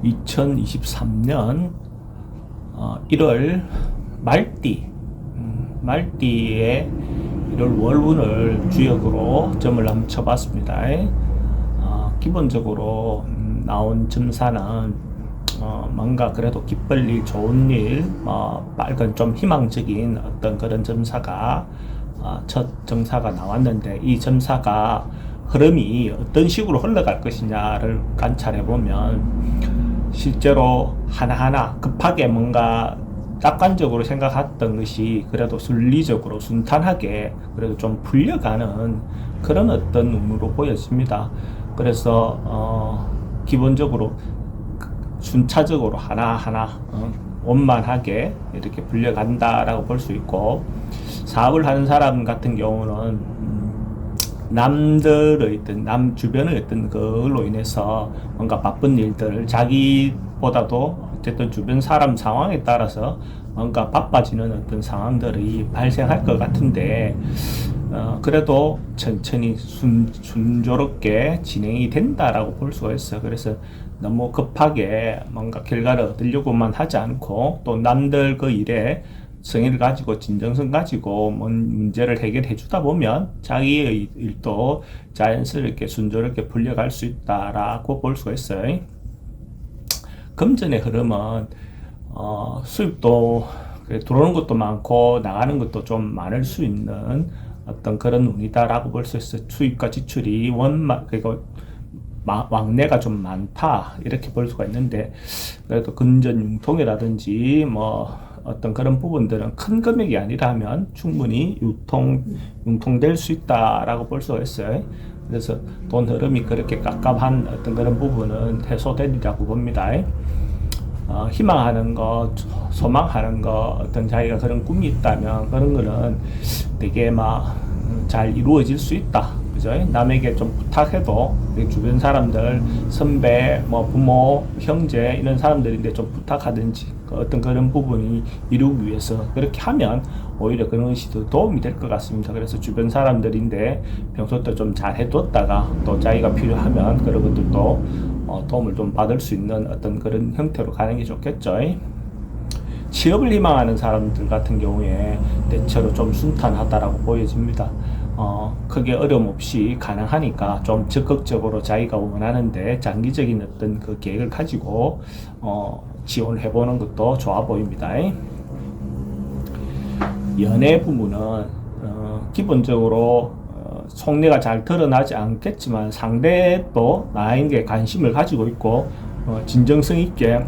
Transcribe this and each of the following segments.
2023년 1월 말띠의 1월 월운을 주역으로 점을 한번 쳐봤습니다. 기본적으로 나온 점사는 뭔가 그래도 기쁠 일, 좋은 일, 빨간 좀 희망적인 어떤 그런 점사가 첫 점사가 나왔는데, 이 점사가 흐름이 어떤 식으로 흘러갈 것이냐를 관찰해 보면 실제로 하나하나 급하게 뭔가 낙관적으로 생각했던 것이 그래도 순리적으로 순탄하게 그래도 좀 풀려가는 그런 어떤 운으로 보여집니다. 그래서 기본적으로 순차적으로 하나하나 원만하게 이렇게 풀려간다라고 볼 수 있고, 사업을 하는 사람 같은 경우는 남들의 어떤 남 주변의 어떤 그걸로 인해서 뭔가 바쁜 일들, 자기보다도 어쨌든 주변 사람 상황에 따라서 뭔가 바빠지는 어떤 상황들이 발생할 것 같은데, 그래도 천천히 순조롭게 진행이 된다라고 볼 수가 있어요. 그래서 너무 급하게 뭔가 결과를 얻으려고만 하지 않고, 또 남들 그 일에 성의를 가지고 진정성 가지고 문제를 해결해 주다 보면 자기의 일도 자연스럽게 순조롭게 풀려갈 수 있다라고 볼 수가 있어요. 금전의 흐름은 수입도 들어오는 것도 많고 나가는 것도 좀 많을 수 있는 어떤 그런 운이다라고 볼 수 있어요. 수입과 지출이 그리고 왕래가 좀 많다 이렇게 볼 수가 있는데, 그래도 금전 융통이라든지 어떤 그런 부분들은 큰 금액이 아니라면 충분히 융통될 수 있다라고 볼 수가 있어요. 그래서 돈 흐름이 그렇게 깝깝한 어떤 그런 부분은 해소되리라고 봅니다. 희망하는 것, 소망하는 것, 어떤 자기가 그런 꿈이 있다면 그런 거는 되게 잘 이루어질 수 있다. 그죠? 남에게 좀 부탁해도 주변 사람들, 선배, 부모, 형제 이런 사람들인데 좀 부탁하든지 어떤 그런 부분이 이루기 위해서 그렇게 하면 오히려 그런 것이 더 도움이 될 것 같습니다. 그래서 주변 사람들인데 평소부터 좀 잘 해뒀다가 또 자기가 필요하면 그런 것들도 도움을 좀 받을 수 있는 어떤 그런 형태로 가는 게 좋겠죠. 취업을 희망하는 사람들 같은 경우에 대체로 좀 순탄하다라고 보여집니다. 크게 어려움 없이 가능하니까 좀 적극적으로 자기가 원하는데 장기적인 어떤 그 계획을 가지고 지원해보는 것도 좋아 보입니다. 연애 부분은 기본적으로 속내가 잘 드러나지 않겠지만 상대도 나에게 관심을 가지고 있고 진정성 있게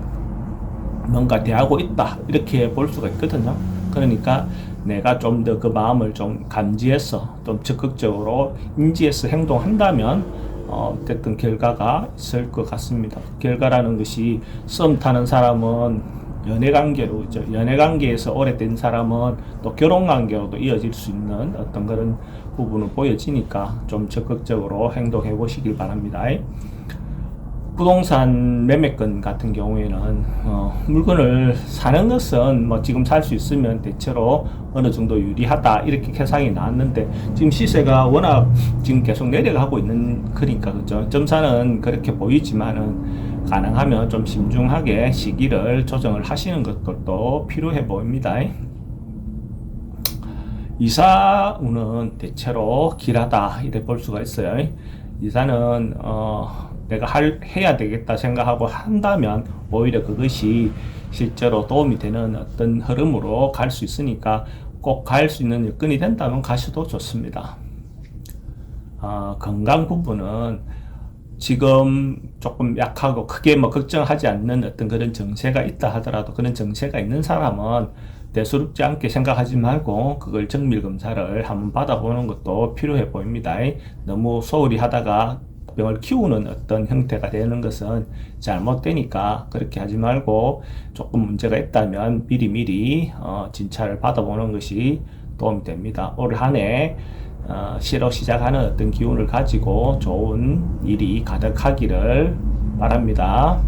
뭔가 대하고 있다 이렇게 볼 수가 있거든요. 그러니까 내가 좀 더 그 마음을 좀 감지해서 좀 적극적으로 인지해서 행동한다면 어쨌든 결과가 있을 것 같습니다. 결과라는 것이 썸 타는 사람은 연애관계로, 연애관계에서 오래된 사람은 또 결혼관계로도 이어질 수 있는 어떤 그런 부분을 보여지니까 좀 적극적으로 행동해 보시길 바랍니다. 부동산 매매권 같은 경우에는 물건을 사는 것은 지금 살 수 있으면 대체로 어느 정도 유리하다 이렇게 계산이 나왔는데, 지금 시세가 워낙 지금 계속 내려가고 있는 거니까 그죠. 점사는 그렇게 보이지만은 가능하면 좀 신중하게 시기를 조정을 하시는 것들도 필요해 보입니다. 이사운은 대체로 길하다 이래 볼 수가 있어요. 이사는 내가 해야 되겠다 생각하고 한다면 오히려 그것이 실제로 도움이 되는 어떤 흐름으로 갈 수 있으니까 꼭 갈 수 있는 여건이 된다면 가셔도 좋습니다. 건강 부분은 지금 조금 약하고 크게 걱정하지 않는 어떤 그런 정세가 있다 하더라도, 그런 정세가 있는 사람은 대수롭지 않게 생각하지 말고 그걸 정밀 검사를 한번 받아보는 것도 필요해 보입니다. 너무 소홀히 하다가 병을 키우는 어떤 형태가 되는 것은 잘못되니까 그렇게 하지 말고, 조금 문제가 있다면 미리미리 진찰을 받아보는 것이 도움이 됩니다. 올 한 해 새로 시작하는 어떤 기운을 가지고 좋은 일이 가득하기를 바랍니다.